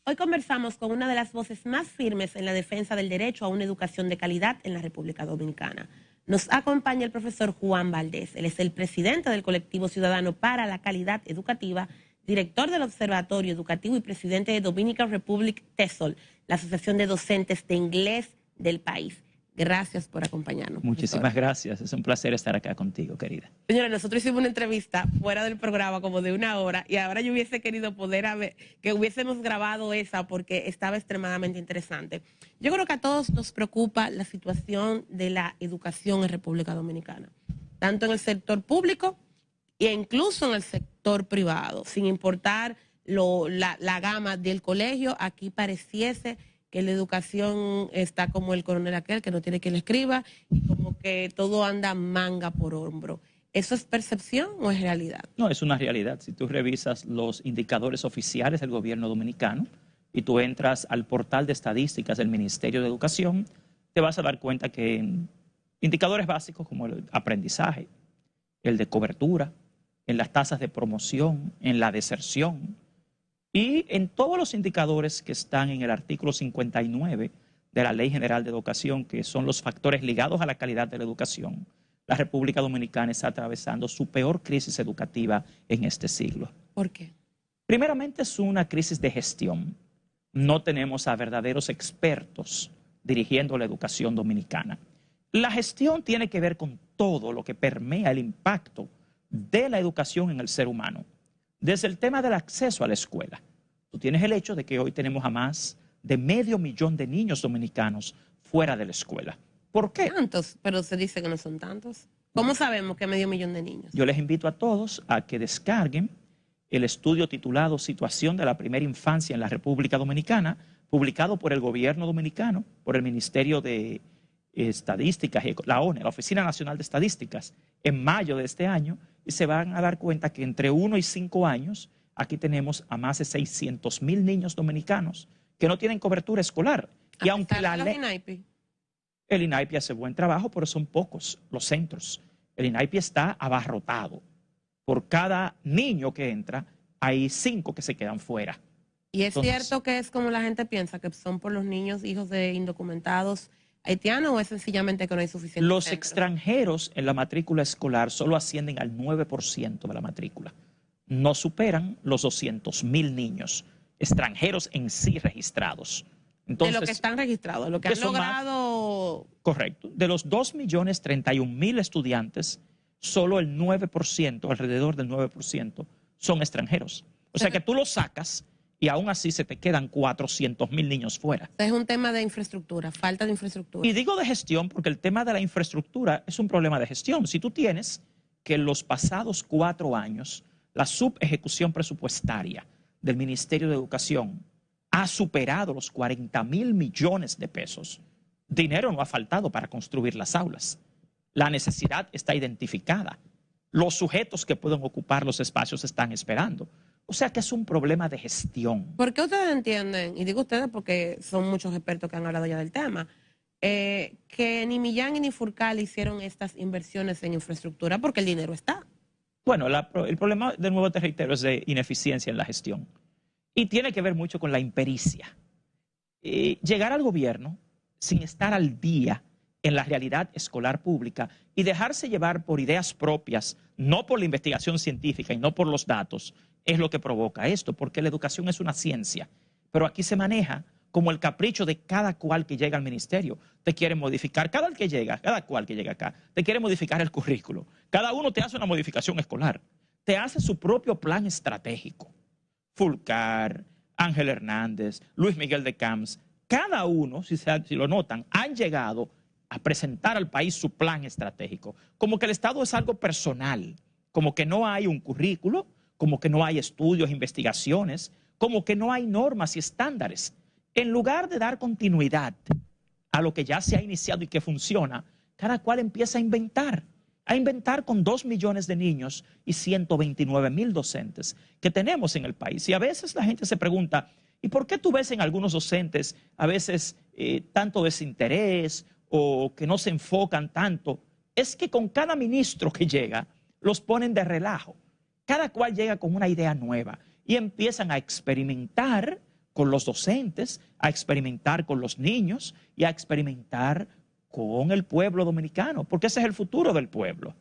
Hoy conversamos con una de las voces más firmes en la defensa del derecho a una educación de calidad en la República Dominicana. Nos acompaña el profesor Juan Valdés. Él es el presidente del Colectivo Ciudadano para la Calidad Educativa, director del Observatorio Educativo y presidente de Dominican Republic TESOL, la Asociación de Docentes de Inglés del país. Gracias por acompañarnos. Muchísimas gracias. Es un placer estar acá contigo, querida. Señora, nosotros hicimos una entrevista fuera del programa como de 1 hora y ahora yo hubiese querido que hubiésemos grabado esa porque estaba extremadamente interesante. Yo creo que a todos nos preocupa la situación de la educación en República Dominicana, tanto en el sector público e incluso en el sector privado, sin importar la gama del colegio. Aquí pareciese que la educación está como el coronel aquel que no tiene quien le escriba y como que todo anda manga por hombro. ¿Eso es percepción o es realidad? No, es una realidad. Si tú revisas los indicadores oficiales del gobierno dominicano y tú entras al portal de estadísticas del Ministerio de Educación, te vas a dar cuenta que en indicadores básicos como el aprendizaje, el de cobertura, en las tasas de promoción, en la deserción, y en todos los indicadores que están en el artículo 59 de la Ley General de Educación, que son los factores ligados a la calidad de la educación, la República Dominicana está atravesando su peor crisis educativa en este siglo. ¿Por qué? Primeramente es una crisis de gestión. No tenemos a verdaderos expertos dirigiendo la educación dominicana. La gestión tiene que ver con todo lo que permea el impacto de la educación en el ser humano. Desde el tema del acceso a la escuela. Tú tienes el hecho de que hoy tenemos a más de 500,000 de niños dominicanos fuera de la escuela. ¿Por qué? ¿Tantos? Pero se dice que no son tantos. ¿Cómo sabemos que hay 500,000 de niños? Yo les invito a todos a que descarguen el estudio titulado Situación de la Primera Infancia en la República Dominicana, publicado por el gobierno dominicano, por el Ministerio de Estadísticas, la ONE, la Oficina Nacional de Estadísticas, en mayo de este año, y se van a dar cuenta que entre 1 y 5 años, aquí tenemos a más de 600,000 niños dominicanos que no tienen cobertura escolar. Y aunque el INAIPI hace buen trabajo, pero son pocos los centros. El INAIPI está abarrotado. Por cada niño que entra, hay 5 que se quedan fuera. ¿Y es cierto que es como la gente piensa, que son por los niños hijos de indocumentados haitianos, o es sencillamente que no hay suficiente? Los extranjeros en la matrícula escolar solo ascienden al 9% de la matrícula. No superan los 200,000 niños extranjeros en sí registrados. Entonces, de lo que están registrados, lo que han logrado. Correcto. De los 2,031,000 estudiantes, solo el 9%, alrededor del 9%, son extranjeros. O sea que tú los sacas y aún así se te quedan 400,000 niños fuera. Es un tema de infraestructura, falta de infraestructura. Y digo de gestión porque el tema de la infraestructura es un problema de gestión. Si tú tienes que en los pasados 4 años la subejecución presupuestaria del Ministerio de Educación ha superado los 40,000 millones de pesos, dinero no ha faltado para construir las aulas. La necesidad está identificada. Los sujetos que pueden ocupar los espacios están esperando. O sea que es un problema de gestión. ¿Por qué ustedes entienden, y digo ustedes porque son muchos expertos que han hablado ya del tema, que ni Millán ni Furcal hicieron estas inversiones en infraestructura porque el dinero está? Bueno, el problema, de nuevo te reitero, es de ineficiencia en la gestión. Y tiene que ver mucho con la impericia. Llegar al gobierno sin estar al día en la realidad escolar pública y dejarse llevar por ideas propias, no por la investigación científica y no por los datos, es lo que provoca esto, porque la educación es una ciencia. Pero aquí se maneja como el capricho de cada cual que llega al ministerio. Te quieren modificar, cada cual que llega acá, te quiere modificar el currículo. Cada uno te hace una modificación escolar. Te hace su propio plan estratégico. Fulcar, Ángel Hernández, Luis Miguel de Camps, cada uno, si lo notan, han llegado a presentar al país su plan estratégico. Como que el Estado es algo personal, como que no hay un currículo, como que no hay estudios, investigaciones, como que no hay normas y estándares. En lugar de dar continuidad a lo que ya se ha iniciado y que funciona, cada cual empieza a inventar con 2 millones de niños y 129,000 docentes que tenemos en el país. Y a veces la gente se pregunta, ¿y por qué tú ves en algunos docentes a veces tanto desinterés o que no se enfocan tanto? Es que con cada ministro que llega, los ponen de relajo. Cada cual llega con una idea nueva y empiezan a experimentar con los docentes, a experimentar con los niños y a experimentar con el pueblo dominicano, porque ese es el futuro del pueblo.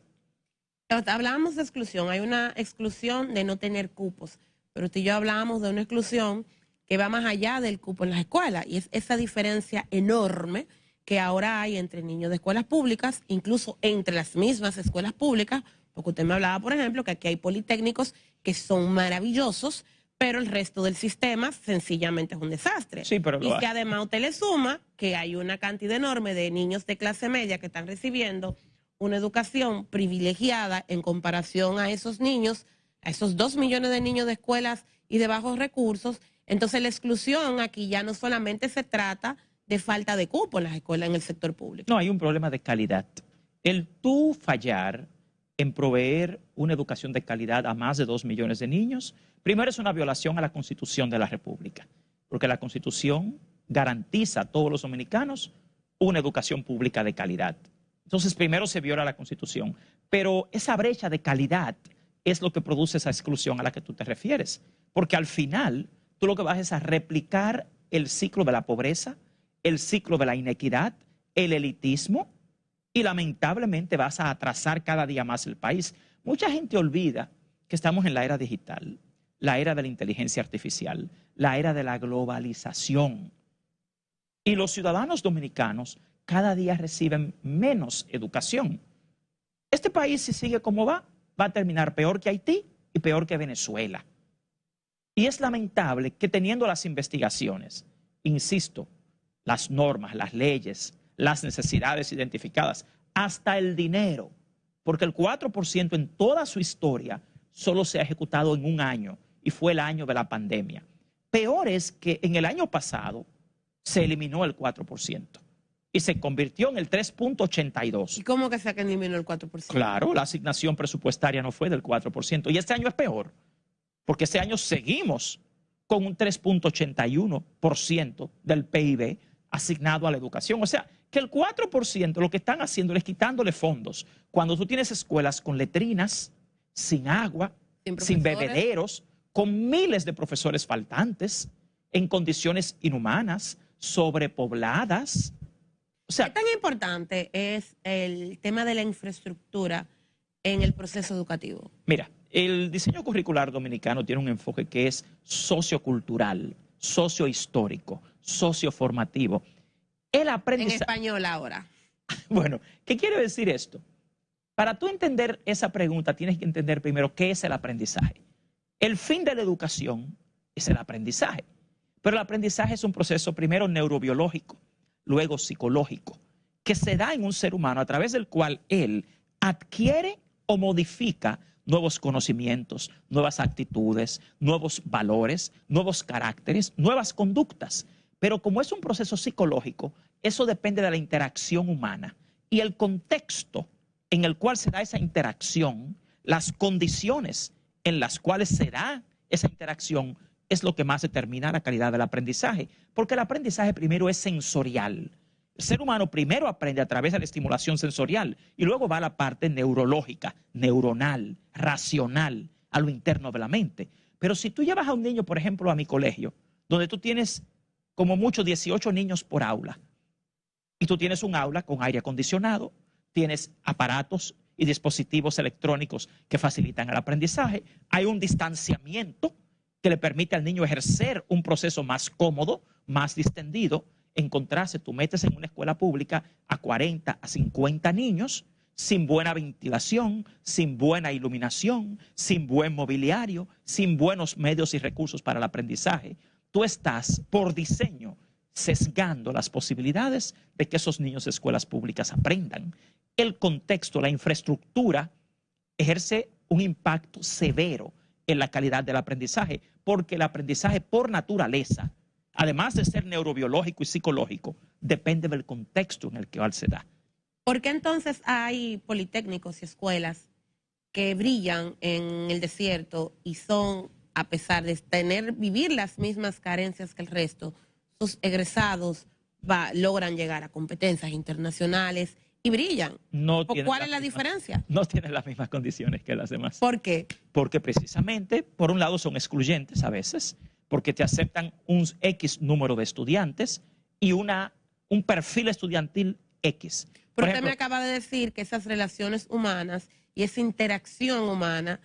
Hablábamos de exclusión, hay una exclusión de no tener cupos, pero tú y yo hablábamos de una exclusión que va más allá del cupo en las escuelas, y es esa diferencia enorme que ahora hay entre niños de escuelas públicas, incluso entre las mismas escuelas públicas, porque usted me hablaba, por ejemplo, que aquí hay politécnicos que son maravillosos, pero el resto del sistema sencillamente es un desastre. Sí, pero y que además usted le suma que hay una cantidad enorme de niños de clase media que están recibiendo una educación privilegiada en comparación a esos niños, a esos 2 millones de niños de escuelas y de bajos recursos. Entonces la exclusión aquí ya no solamente se trata de falta de cupo en las escuelas, en el sector público. No, hay un problema de calidad. El tú fallar en proveer una educación de calidad a más de 2 millones de niños, primero es una violación a la Constitución de la República, porque la Constitución garantiza a todos los dominicanos una educación pública de calidad. Entonces, primero se viola la Constitución, pero esa brecha de calidad es lo que produce esa exclusión a la que tú te refieres, porque al final tú lo que vas es a replicar el ciclo de la pobreza, el ciclo de la inequidad, el elitismo, y lamentablemente vas a atrasar cada día más el país. Mucha gente olvida que estamos en la era digital, la era de la inteligencia artificial, la era de la globalización, y los ciudadanos dominicanos cada día reciben menos educación. Este país, si sigue como va a terminar peor que Haití y peor que Venezuela. Y es lamentable que teniendo las investigaciones, insisto, las normas, las leyes, las necesidades identificadas, hasta el dinero, porque el 4% en toda su historia solo se ha ejecutado en un año, y fue el año de la pandemia. Peor es que en el año pasado se eliminó el 4%. Y se convirtió en el 3.82. ¿Y cómo que se eliminó el 4%? Claro, la asignación presupuestaria no fue del 4%. Y este año es peor, porque este año seguimos con un 3.81% del PIB asignado a la educación. O sea, que el 4% lo que están haciendo es quitándole fondos. Cuando tú tienes escuelas con letrinas, sin agua, sin bebederos, con miles de profesores faltantes, en condiciones inhumanas, sobrepobladas. O sea, ¿qué tan importante es el tema de la infraestructura en el proceso educativo? Mira, el diseño curricular dominicano tiene un enfoque que es sociocultural, sociohistórico, socioformativo. El aprendizaje... En español ahora. Bueno, ¿qué quiere decir esto? Para tú entender esa pregunta, tienes que entender primero qué es el aprendizaje. El fin de la educación es el aprendizaje, pero el aprendizaje es un proceso primero neurobiológico, luego psicológico, que se da en un ser humano a través del cual él adquiere o modifica nuevos conocimientos, nuevas actitudes, nuevos valores, nuevos caracteres, nuevas conductas. Pero como es un proceso psicológico, eso depende de la interacción humana y el contexto en el cual se da esa interacción, las condiciones en las cuales se da esa interacción es lo que más determina la calidad del aprendizaje, porque el aprendizaje primero es sensorial. El ser humano primero aprende a través de la estimulación sensorial y luego va a la parte neurológica, neuronal, racional, a lo interno de la mente. Pero si tú llevas a un niño, por ejemplo, a mi colegio, donde tú tienes como mucho 18 niños por aula, y tú tienes un aula con aire acondicionado, tienes aparatos y dispositivos electrónicos que facilitan el aprendizaje, hay un distanciamiento que le permite al niño ejercer un proceso más cómodo, más distendido. En contraste, tú metes en una escuela pública a 40, a 50 niños sin buena ventilación, sin buena iluminación, sin buen mobiliario, sin buenos medios y recursos para el aprendizaje. Tú estás, por diseño, sesgando las posibilidades de que esos niños de escuelas públicas aprendan. El contexto, la infraestructura, ejerce un impacto severo en la calidad del aprendizaje, porque el aprendizaje por naturaleza, además de ser neurobiológico y psicológico, depende del contexto en el que se da. ¿Por qué entonces hay politécnicos y escuelas que brillan en el desierto y son, a pesar de vivir las mismas carencias que el resto, sus egresados logran llegar a competencias internacionales y brillan? ¿Cuál es la diferencia? No tienen las mismas condiciones que las demás. ¿Por qué? Porque precisamente, por un lado, son excluyentes a veces, porque te aceptan un X número de estudiantes y un perfil estudiantil X. Pero usted me acaba de decir que esas relaciones humanas y esa interacción humana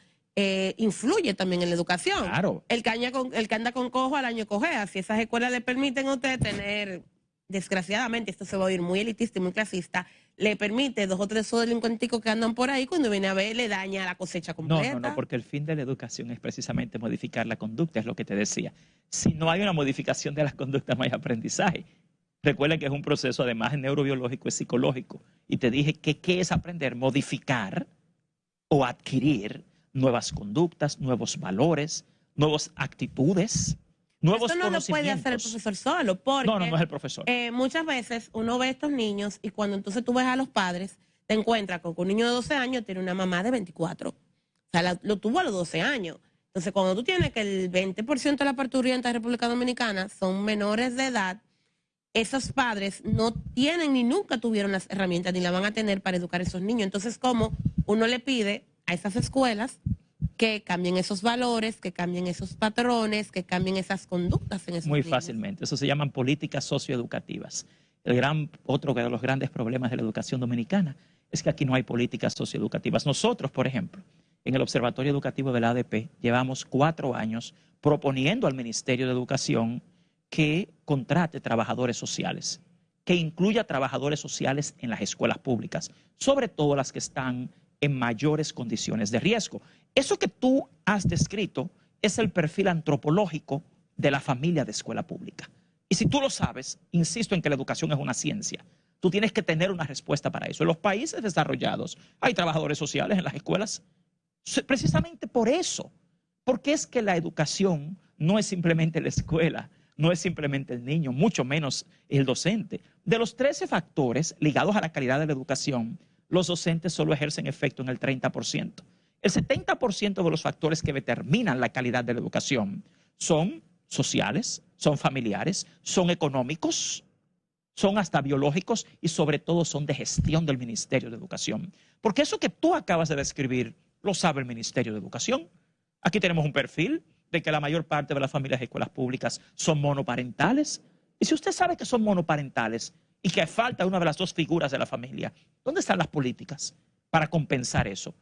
influye también en la educación. Claro. El que anda con cojo al año cojea. Si esas escuelas le permiten a usted tener, desgraciadamente, esto se va a oír muy elitista y muy clasista, le permite 2 o 3 delincuenticos que andan por ahí, cuando viene a ver le daña la cosecha completa. No, porque el fin de la educación es precisamente modificar la conducta, es lo que te decía. Si no hay una modificación de las conductas, no hay aprendizaje. Recuerden que es un proceso además neurobiológico y psicológico. Y te dije que ¿qué es aprender? Modificar o adquirir nuevas conductas, nuevos valores, nuevas actitudes, nuevos conocimientos. Eso no lo puede hacer el profesor solo, porque no es el profesor. Muchas veces uno ve a estos niños y cuando entonces tú ves a los padres, te encuentras con que un niño de 12 años tiene una mamá de 24. O sea, lo tuvo a los 12 años. Entonces, cuando tú tienes que el 20% de la parturienta de República Dominicana son menores de edad, esos padres no tienen ni nunca tuvieron las herramientas ni la van a tener para educar a esos niños. Entonces, ¿cómo uno le pide a esas escuelas que cambien esos valores, que cambien esos patrones, que cambien esas conductas en esos Muy niños? fácilmente. Eso se llaman políticas socioeducativas. Otro de los grandes problemas de la educación dominicana es que aquí no hay políticas socioeducativas. Nosotros, por ejemplo, en el Observatorio Educativo de la ADP, llevamos 4 años proponiendo al Ministerio de Educación que contrate trabajadores sociales, que incluya trabajadores sociales en las escuelas públicas, sobre todo las que están en mayores condiciones de riesgo. Eso que tú has descrito es el perfil antropológico de la familia de escuela pública. Y si tú lo sabes, insisto en que la educación es una ciencia. Tú tienes que tener una respuesta para eso. En los países desarrollados hay trabajadores sociales en las escuelas. Precisamente por eso. Porque es que la educación no es simplemente la escuela, no es simplemente el niño, mucho menos el docente. De los 13 factores ligados a la calidad de la educación, los docentes solo ejercen efecto en el 30%. El 70% de los factores que determinan la calidad de la educación son sociales, son familiares, son económicos, son hasta biológicos y sobre todo son de gestión del Ministerio de Educación. Porque eso que tú acabas de describir lo sabe el Ministerio de Educación. Aquí tenemos un perfil de que la mayor parte de las familias de escuelas públicas son monoparentales. Y si usted sabe que son monoparentales y que falta una de las 2 figuras de la familia, ¿dónde están las políticas para compensar eso?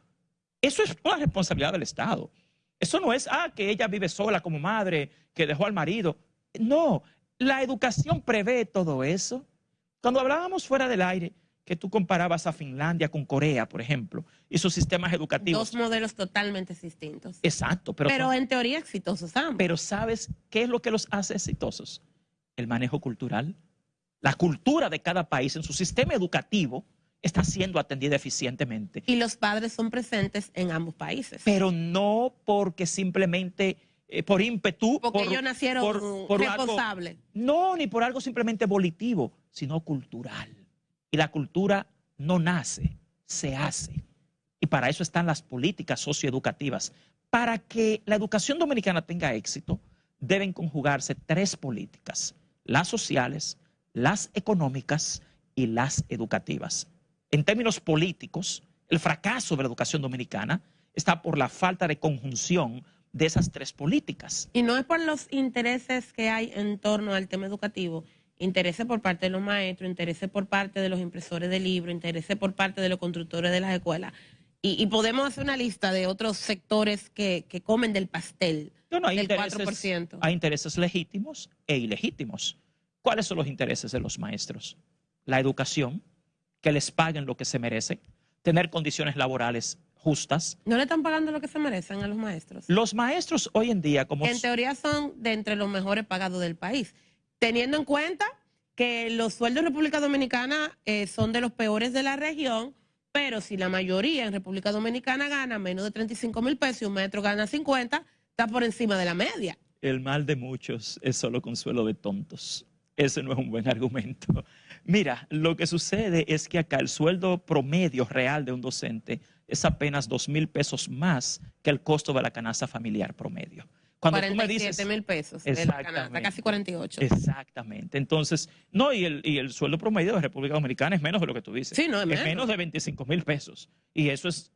Eso es una responsabilidad del Estado. Eso no es, que ella vive sola como madre, que dejó al marido. No, la educación prevé todo eso. Cuando hablábamos fuera del aire, que tú comparabas a Finlandia con Corea, por ejemplo, y sus sistemas educativos. 2 modelos totalmente distintos. Exacto. Pero en teoría exitosos ambos. Pero ¿sabes qué es lo que los hace exitosos? El manejo cultural. La cultura de cada país en su sistema educativo está siendo atendida eficientemente. Y los padres son presentes en ambos países. Pero no porque simplemente por ímpetu. Porque ellos nacieron responsables. No, ni por algo simplemente volitivo, sino cultural. Y la cultura no nace, se hace. Y para eso están las políticas socioeducativas. Para que la educación dominicana tenga éxito, deben conjugarse 3 políticas: las sociales, las económicas y las educativas. En términos políticos, el fracaso de la educación dominicana está por la falta de conjunción de esas 3 políticas. Y no es por los intereses que hay en torno al tema educativo, intereses por parte de los maestros, intereses por parte de los impresores de libros, intereses por parte de los constructores de las escuelas. Y podemos hacer una lista de otros sectores que comen del pastel, del 4%. Hay intereses legítimos e ilegítimos. ¿Cuáles son los intereses de los maestros? La educación, que les paguen lo que se merecen, tener condiciones laborales justas. ¿No le están pagando lo que se merecen a los maestros? Los maestros hoy en día, como... En teoría son de entre los mejores pagados del país, teniendo en cuenta que los sueldos en República Dominicana son de los peores de la región, pero si la mayoría en República Dominicana gana menos de 35,000 pesos y un maestro gana 50, está por encima de la media. El mal de muchos es solo consuelo de tontos. Ese no es un buen argumento. Mira, lo que sucede es que acá el sueldo promedio real de un docente es apenas 2,000 pesos más que el costo de la canasta familiar promedio. Cuando 47,000 pesos de la canasta, casi 48. Exactamente. Entonces, no, y el sueldo promedio de República Dominicana es menos de lo que tú dices. Sí, no, es menos de 25,000 pesos. Y eso es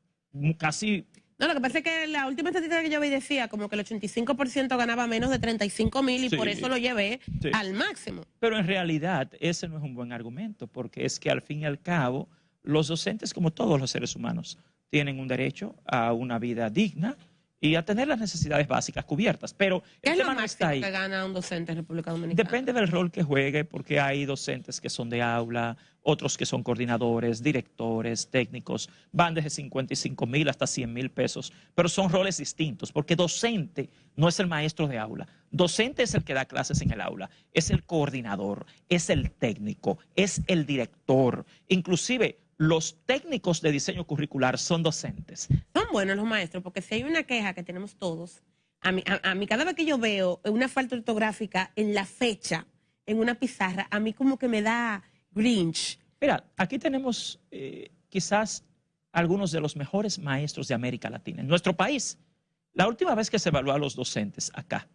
casi No, lo que pasa es que la última estadística que yo vi decía como que el 85% ganaba menos de 35,000 y Sí, por eso lo llevé sí. al máximo. Pero en realidad ese no es un buen argumento, porque es que al fin y al cabo los docentes, como todos los seres humanos, tienen un derecho a una vida digna y a tener las necesidades básicas cubiertas. Pero ¿Qué el es lo tema no está máximo ahí. que gana un docente en República Dominicana? Depende del rol que juegue, porque hay docentes que son de aula, otros que son coordinadores, directores, técnicos, van desde 55,000 hasta 100,000 pesos, pero son roles distintos, porque docente no es el maestro de aula, docente es el que da clases en el aula, es el coordinador, es el técnico, es el director, inclusive los técnicos de diseño curricular son docentes. Son buenos los maestros, porque si hay una queja que tenemos todos, a mí cada vez que yo veo una falta ortográfica en la fecha, en una pizarra, a mí como que me da Grinch. Mira, aquí tenemos quizás algunos de los mejores maestros de América Latina. En nuestro país, la última vez que se evaluó a los docentes acá,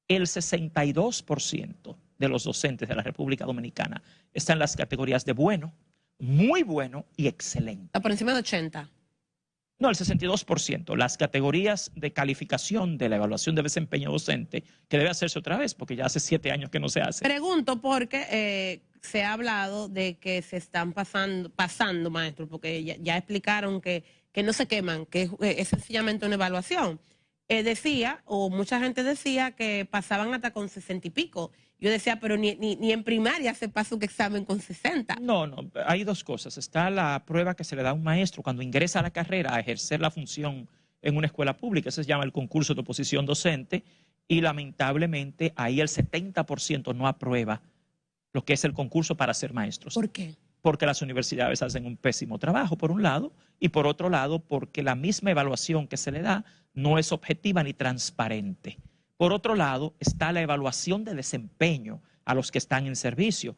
el 62% de los docentes de la República Dominicana están en las categorías de bueno, muy bueno y excelente. Está por encima de 80. No, el 62%. Las categorías de calificación de la evaluación de desempeño docente, que debe hacerse otra vez, porque ya hace 7 años que no se hace. Pregunto porque se ha hablado de que se están pasando maestros, porque ya explicaron que no se queman, que es sencillamente una evaluación. Decía, o mucha gente decía, que pasaban hasta con 60 y pico. Yo decía, pero ni en primaria se pasa un examen con 60. No, hay dos cosas. Está la prueba que se le da a un maestro cuando ingresa a la carrera a ejercer la función en una escuela pública. Eso se llama el concurso de oposición docente y lamentablemente ahí el 70% no aprueba lo que es el concurso para ser maestros. ¿Por qué? Porque las universidades hacen un pésimo trabajo, por un lado, y por otro lado, porque la misma evaluación que se le da no es objetiva ni transparente. Por otro lado, está la evaluación de desempeño a los que están en servicio.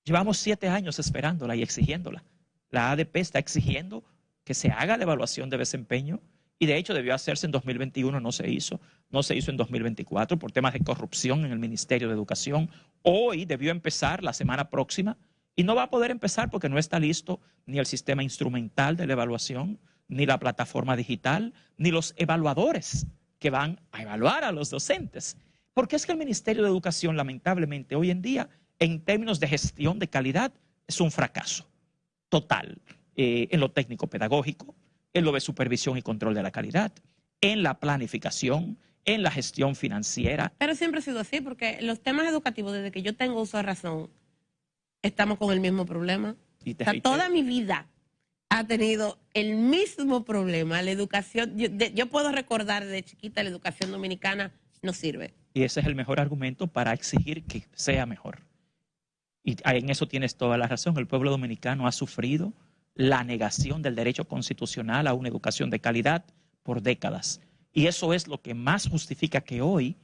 Llevamos 7 años esperándola y exigiéndola. La ADP está exigiendo que se haga la evaluación de desempeño y de hecho debió hacerse en 2021, no se hizo en 2024 por temas de corrupción en el Ministerio de Educación. Hoy debió empezar la semana próxima y no va a poder empezar porque no está listo ni el sistema instrumental de la evaluación, ni la plataforma digital, ni los evaluadores que van a evaluar a los docentes. Porque es que el Ministerio de Educación, lamentablemente, hoy en día, en términos de gestión de calidad, es un fracaso total en lo técnico-pedagógico, en lo de supervisión y control de la calidad, en la planificación, en la gestión financiera. Pero siempre ha sido así, porque los temas educativos, desde que yo tengo uso de razón, estamos con el mismo problema. O sea, toda mi vida ha tenido el mismo problema. La educación, yo puedo recordar de chiquita, la educación dominicana no sirve. Y ese es el mejor argumento para exigir que sea mejor. Y en eso tienes toda la razón. El pueblo dominicano ha sufrido la negación del derecho constitucional a una educación de calidad por décadas. Y eso es lo que más justifica que hoy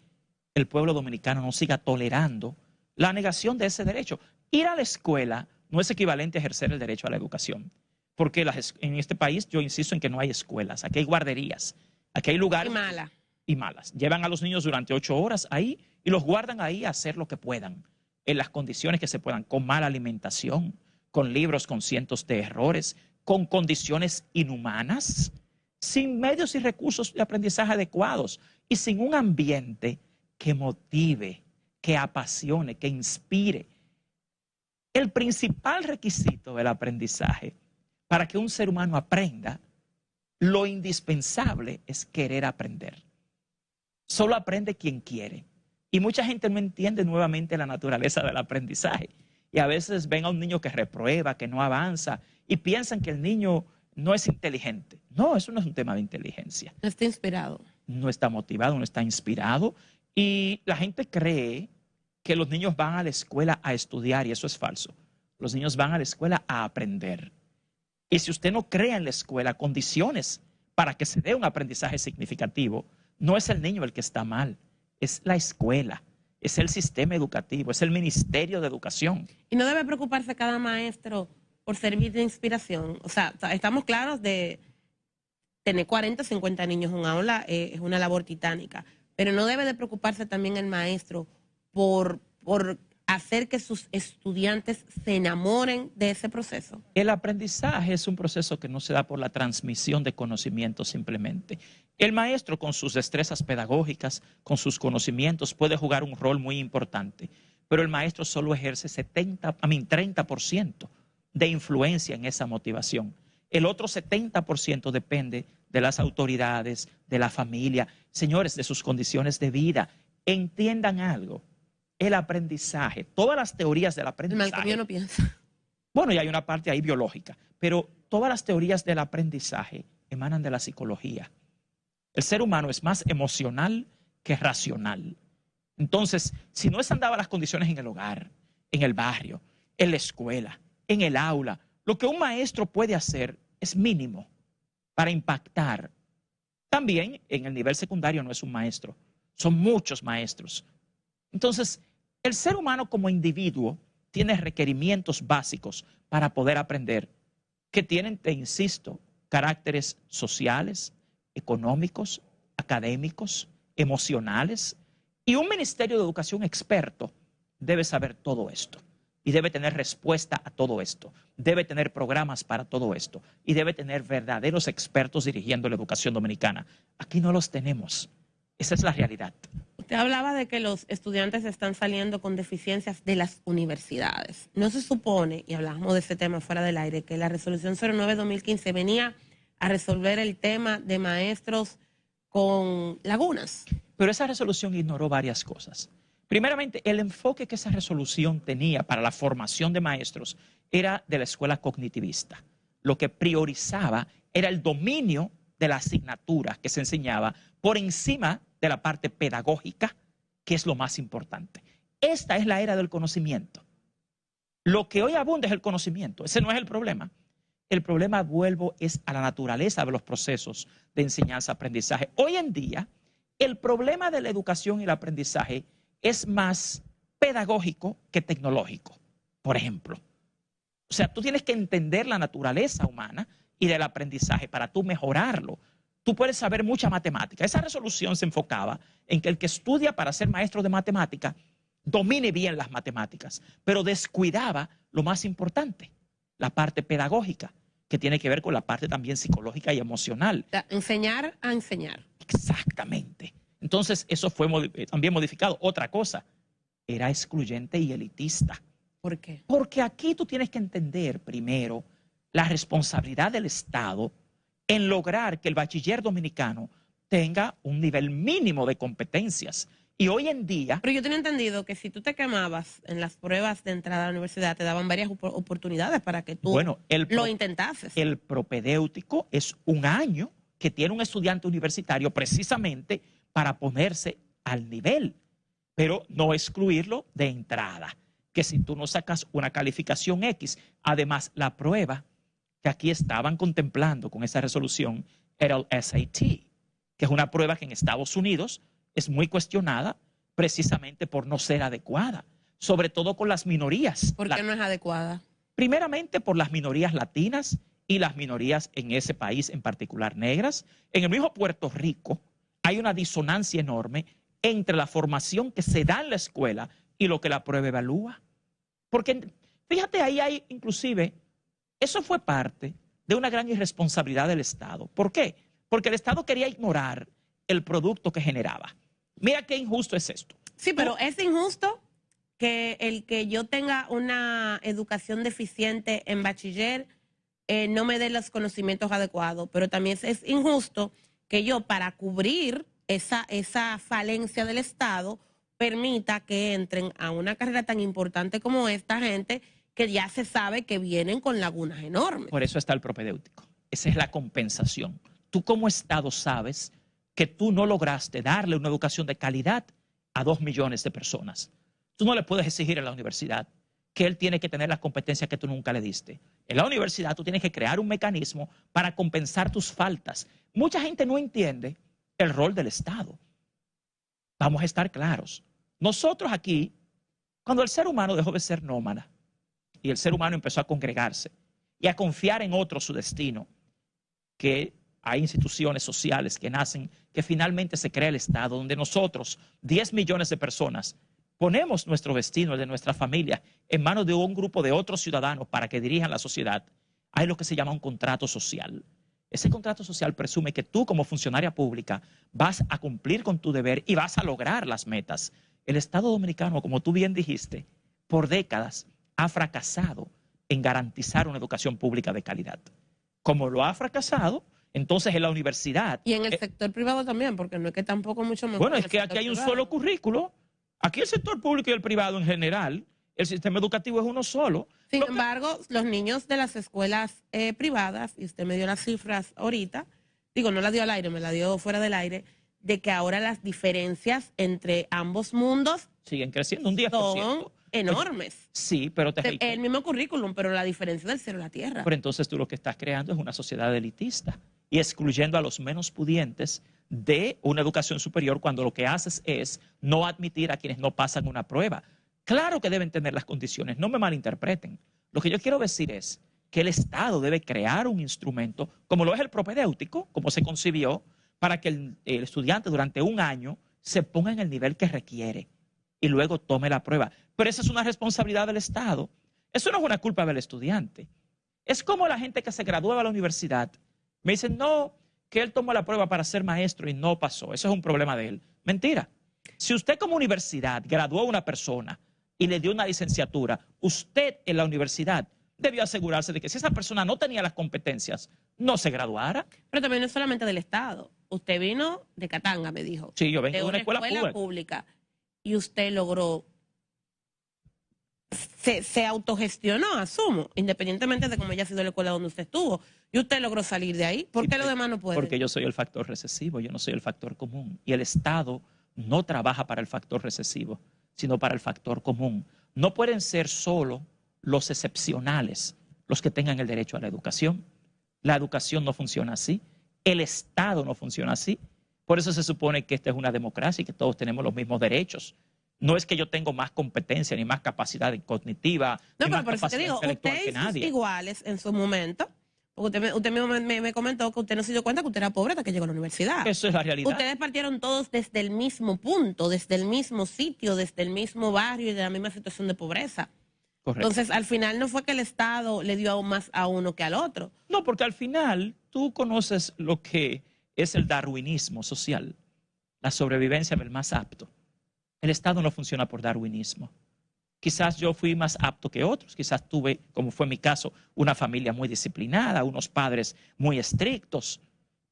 el pueblo dominicano no siga tolerando la negación de ese derecho. Ir a la escuela no es equivalente a ejercer el derecho a la educación. Porque en este país yo insisto en que no hay escuelas, aquí hay guarderías, aquí hay lugares y malas. Llevan a los niños durante 8 horas ahí y los guardan ahí a hacer lo que puedan, en las condiciones que se puedan, con mala alimentación, con libros con cientos de errores, con condiciones inhumanas, sin medios y recursos de aprendizaje adecuados y sin un ambiente que motive, que apasione, que inspire. El principal requisito del aprendizaje para que un ser humano aprenda, lo indispensable es querer aprender. Solo aprende quien quiere. Y mucha gente no entiende nuevamente la naturaleza del aprendizaje. Y a veces ven a un niño que reprueba, que no avanza, y piensan que el niño no es inteligente. No, eso no es un tema de inteligencia. No está inspirado. No está motivado, no está inspirado. Y la gente cree que los niños van a la escuela a estudiar, y eso es falso. Los niños van a la escuela a aprender. Y si usted no crea en la escuela condiciones para que se dé un aprendizaje significativo, no es el niño el que está mal, es la escuela, es el sistema educativo, es el Ministerio de Educación. Y no debe preocuparse cada maestro por servir de inspiración. O sea, estamos claros de tener 40, 50 niños en un aula, es una labor titánica, pero no debe de preocuparse también el maestro por hacer que sus estudiantes se enamoren de ese proceso? El aprendizaje es un proceso que no se da por la transmisión de conocimientos simplemente. El maestro con sus destrezas pedagógicas, con sus conocimientos, puede jugar un rol muy importante, pero el maestro solo ejerce 30% de influencia en esa motivación. El otro 70% depende de las autoridades, de la familia, señores, de sus condiciones de vida. Entiendan algo, el aprendizaje, todas las teorías del aprendizaje. El malcomiano piensa. Bueno, y hay una parte ahí biológica, pero todas las teorías del aprendizaje emanan de la psicología. El ser humano es más emocional que racional. Entonces, si no están dadas las condiciones en el hogar, en el barrio, en la escuela, en el aula, lo que un maestro puede hacer es mínimo para impactar. También en el nivel secundario no es un maestro, son muchos maestros. Entonces, el ser humano como individuo tiene requerimientos básicos para poder aprender, que tienen, te insisto, caracteres sociales, económicos, académicos, emocionales, y un Ministerio de Educación experto debe saber todo esto y debe tener respuesta a todo esto, debe tener programas para todo esto y debe tener verdaderos expertos dirigiendo la educación dominicana. Aquí no los tenemos. Esa es la realidad. Usted hablaba de que los estudiantes están saliendo con deficiencias de las universidades. No se supone, y hablamos de ese tema fuera del aire, que la resolución 09-2015 venía a resolver el tema de maestros con lagunas. Pero esa resolución ignoró varias cosas. Primeramente, el enfoque que esa resolución tenía para la formación de maestros era de la escuela cognitivista. Lo que priorizaba era el dominio de la asignatura que se enseñaba por encima de la parte pedagógica, que es lo más importante. Esta es la era del conocimiento. Lo que hoy abunda es el conocimiento. Ese no es el problema. El problema, vuelvo, es a la naturaleza de los procesos de enseñanza-aprendizaje. Hoy en día, el problema de la educación y el aprendizaje es más pedagógico que tecnológico, por ejemplo. O sea, tú tienes que entender la naturaleza humana y del aprendizaje para tú mejorarlo. Tú puedes saber mucha matemática. Esa resolución se enfocaba en que el que estudia para ser maestro de matemática domine bien las matemáticas, pero descuidaba lo más importante, la parte pedagógica, que tiene que ver con la parte también psicológica y emocional. Enseñar a enseñar. Exactamente. Entonces, eso fue también modificado. Otra cosa, era excluyente y elitista. ¿Por qué? Porque aquí tú tienes que entender primero la responsabilidad del Estado en lograr que el bachiller dominicano tenga un nivel mínimo de competencias. Y hoy en día... Pero yo tenía entendido que si tú te quemabas en las pruebas de entrada a la universidad, te daban varias oportunidades para que tú lo intentases. El propedéutico es un año que tiene un estudiante universitario precisamente para ponerse al nivel, pero no excluirlo de entrada. Que si tú no sacas una calificación X, además la prueba que aquí estaban contemplando con esa resolución era el SAT, que es una prueba que en Estados Unidos es muy cuestionada precisamente por no ser adecuada, sobre todo con las minorías. ¿Por qué no es adecuada? Primeramente por las minorías latinas y las minorías en ese país, en particular negras. En el mismo Puerto Rico hay una disonancia enorme entre la formación que se da en la escuela y lo que la prueba evalúa. Porque, fíjate, ahí hay inclusive, eso fue parte de una gran irresponsabilidad del Estado. ¿Por qué? Porque el Estado quería ignorar el producto que generaba. Mira qué injusto es esto. Sí, pero es injusto que el que yo tenga una educación deficiente en bachiller no me dé los conocimientos adecuados, pero también es injusto que yo, para cubrir esa falencia del Estado, permita que entren a una carrera tan importante como esta gente que ya se sabe que vienen con lagunas enormes. Por eso está el propedéutico. Esa es la compensación. Tú como Estado sabes que tú no lograste darle una educación de calidad a 2 millones de personas. Tú no le puedes exigir a la universidad que él tiene que tener las competencias que tú nunca le diste. En la universidad tú tienes que crear un mecanismo para compensar tus faltas. Mucha gente no entiende el rol del Estado. Vamos a estar claros. Nosotros aquí, cuando el ser humano dejó de ser nómada y el ser humano empezó a congregarse y a confiar en otro su destino, que hay instituciones sociales que nacen, que finalmente se crea el Estado, donde nosotros, 10 millones de personas, ponemos nuestro destino, el de nuestra familia, en manos de un grupo de otros ciudadanos para que dirijan la sociedad, hay lo que se llama un contrato social. Ese contrato social presume que tú, como funcionaria pública, vas a cumplir con tu deber y vas a lograr las metas. El Estado dominicano, como tú bien dijiste, por décadas ha fracasado en garantizar una educación pública de calidad. Como lo ha fracasado, entonces en la universidad... Y en el sector privado también, porque no es que tampoco mucho mejor. Bueno, es que aquí hay un solo currículo. Aquí el sector público y el privado en general, el sistema educativo es uno solo. Sin embargo, los niños de las escuelas privadas, y usted me dio las cifras ahorita, digo, no las dio al aire, me las dio fuera del aire, de que ahora las diferencias entre ambos mundos siguen creciendo un 10%. Son enormes. Sí, pero el mismo currículum, pero la diferencia del cielo a la tierra. Pero entonces tú lo que estás creando es una sociedad elitista y excluyendo a los menos pudientes de una educación superior cuando lo que haces es no admitir a quienes no pasan una prueba. Claro que deben tener las condiciones, no me malinterpreten. Lo que yo quiero decir es que el Estado debe crear un instrumento, como lo es el propedéutico, como se concibió, para que el estudiante durante un año se ponga en el nivel que requiere y luego tome la prueba. Pero esa es una responsabilidad del Estado. Eso no es una culpa del estudiante. Es como la gente que se gradúa de la universidad. Me dicen, no, que él tomó la prueba para ser maestro y no pasó. Eso es un problema de él. Mentira. Si usted como universidad graduó a una persona y le dio una licenciatura, usted en la universidad debió asegurarse de que si esa persona no tenía las competencias, no se graduara. Pero también no es solamente del Estado. Usted vino de Katanga, me dijo. Sí, yo vengo de una escuela pública. Y usted logró, se autogestionó, asumo, independientemente de cómo haya sido la escuela donde usted estuvo. Y usted logró salir de ahí. ¿Por qué los demás no pueden? Porque yo soy el factor recesivo, yo no soy el factor común. Y el Estado no trabaja para el factor recesivo, sino para el factor común. No pueden ser solo los excepcionales los que tengan el derecho a la educación. La educación no funciona así. El Estado no funciona así. Por eso se supone que esta es una democracia y que todos tenemos los mismos derechos. No es que yo tengo más competencia ni más capacidad cognitiva, no, ni pero más por eso te capacidad digo, intelectual que nadie. ustedes iguales en su momento, porque usted mismo me comentó que usted no se dio cuenta que usted era pobre hasta que llegó a la universidad. Eso es la realidad. Ustedes partieron todos desde el mismo punto, desde el mismo sitio, desde el mismo barrio y de la misma situación de pobreza. Correcto. Entonces, al final no fue que el Estado le dio aún más a uno que al otro. No, porque al final tú conoces lo que es el darwinismo social, la sobrevivencia del más apto. El Estado no funciona por darwinismo. Quizás yo fui más apto que otros, quizás tuve, como fue mi caso, una familia muy disciplinada, unos padres muy estrictos,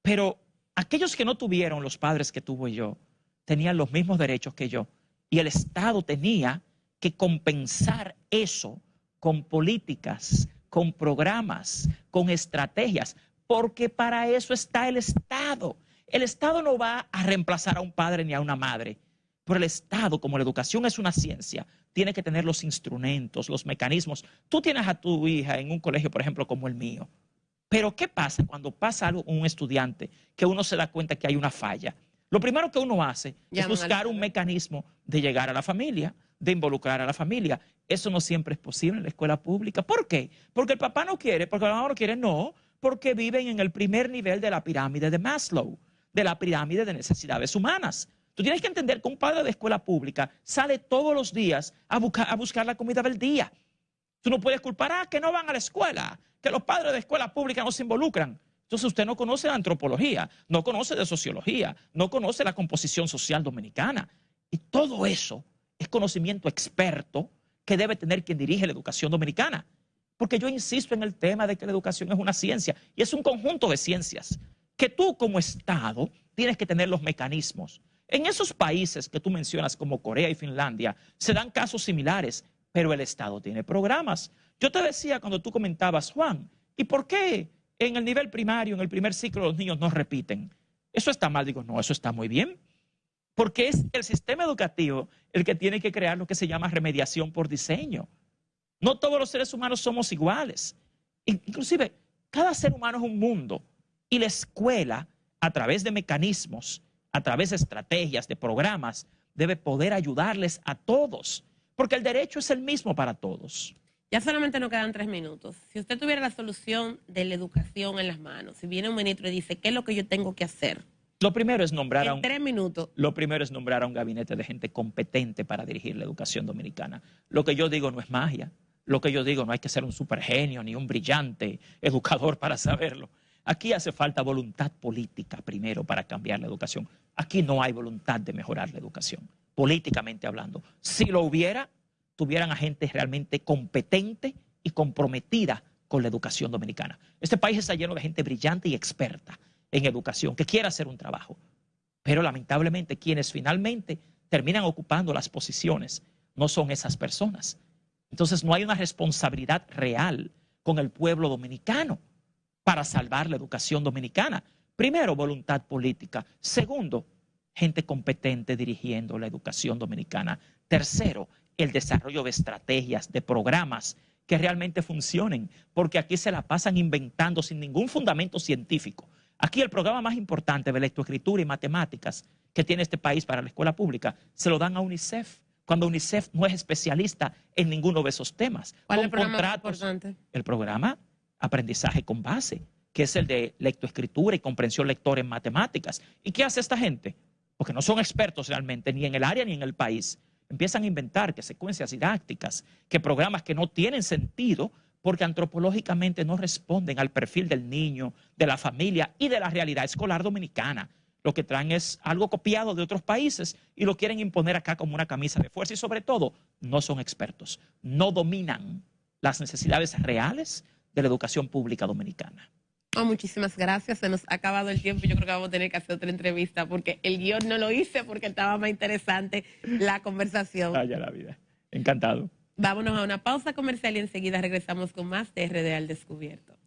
pero aquellos que no tuvieron los padres que tuve yo, tenían los mismos derechos que yo, y el Estado tenía que compensar eso con políticas, con programas, con estrategias, porque para eso está el Estado. El Estado no va a reemplazar a un padre ni a una madre. Pero el Estado, como la educación es una ciencia, tiene que tener los instrumentos, los mecanismos. Tú tienes a tu hija en un colegio, por ejemplo, como el mío. Pero ¿qué pasa cuando pasa algo con un estudiante que uno se da cuenta que hay una falla? Lo primero que uno hace es buscar un mecanismo de llegar a la familia, de involucrar a la familia. Eso no siempre es posible en la escuela pública. ¿Por qué? Porque el papá no quiere, porque la mamá no quiere, no, porque viven en el primer nivel de la pirámide de Maslow, de la pirámide de necesidades humanas. Tú tienes que entender que un padre de escuela pública sale todos los días a buscar la comida del día. Tú no puedes culpar que no van a la escuela, que los padres de escuela pública no se involucran. Entonces usted no conoce de antropología, no conoce de sociología, no conoce la composición social dominicana. Y todo eso es conocimiento experto que debe tener quien dirige la educación dominicana. Porque yo insisto en el tema de que la educación es una ciencia y es un conjunto de ciencias que tú como Estado tienes que tener los mecanismos. En esos países que tú mencionas como Corea y Finlandia se dan casos similares, pero el Estado tiene programas. Yo te decía cuando tú comentabas, Juan, ¿y por qué en el nivel primario, en el primer ciclo, los niños no repiten? ¿Eso está mal? Digo, no, eso está muy bien. Porque es el sistema educativo el que tiene que crear lo que se llama remediación por diseño. No todos los seres humanos somos iguales. Inclusive, cada ser humano es un mundo. Y la escuela, a través de mecanismos, a través de estrategias, de programas, debe poder ayudarles a todos. Porque el derecho es el mismo para todos. Ya solamente nos quedan 3 minutos. Si usted tuviera la solución de la educación en las manos, si viene un ministro y dice, ¿qué es lo que yo tengo que hacer Lo primero es nombrar En 3 minutos. Lo primero es nombrar a un gabinete de gente competente para dirigir la educación dominicana. Lo que yo digo no es magia. Lo que yo digo no hay que ser un supergenio ni un brillante educador para saberlo. Aquí hace falta voluntad política primero para cambiar la educación. Aquí no hay voluntad de mejorar la educación, políticamente hablando. Si lo hubiera, tuvieran a gente realmente competente y comprometida con la educación dominicana. Este país está lleno de gente brillante y experta en educación que quiere hacer un trabajo. Pero lamentablemente quienes finalmente terminan ocupando las posiciones no son esas personas. Entonces no hay una responsabilidad real con el pueblo dominicano para salvar la educación dominicana. Primero, voluntad política. Segundo, gente competente dirigiendo la educación dominicana. Tercero, el desarrollo de estrategias, de programas que realmente funcionen, porque aquí se la pasan inventando sin ningún fundamento científico. Aquí el programa más importante de lectoescritura y matemáticas que tiene este país para la escuela pública se lo dan a UNICEF, cuando UNICEF no es especialista en ninguno de esos temas. ¿Cuál es el programa más importante? El programa Aprendizaje con Base, que es el de lectoescritura y comprensión lectora en matemáticas. ¿Y qué hace esta gente? Porque no son expertos realmente, ni en el área ni en el país. Empiezan a inventar que secuencias didácticas, que programas que no tienen sentido, porque antropológicamente no responden al perfil del niño, de la familia y de la realidad escolar dominicana. Lo que traen es algo copiado de otros países y lo quieren imponer acá como una camisa de fuerza y sobre todo no son expertos, no dominan las necesidades reales de la educación pública dominicana. Oh, muchísimas gracias, se nos ha acabado el tiempo y yo creo que vamos a tener que hacer otra entrevista porque el guión no lo hice porque estaba más interesante la conversación. Vaya la vida, encantado. Vámonos a una pausa comercial y enseguida regresamos con más de RD al Descubierto.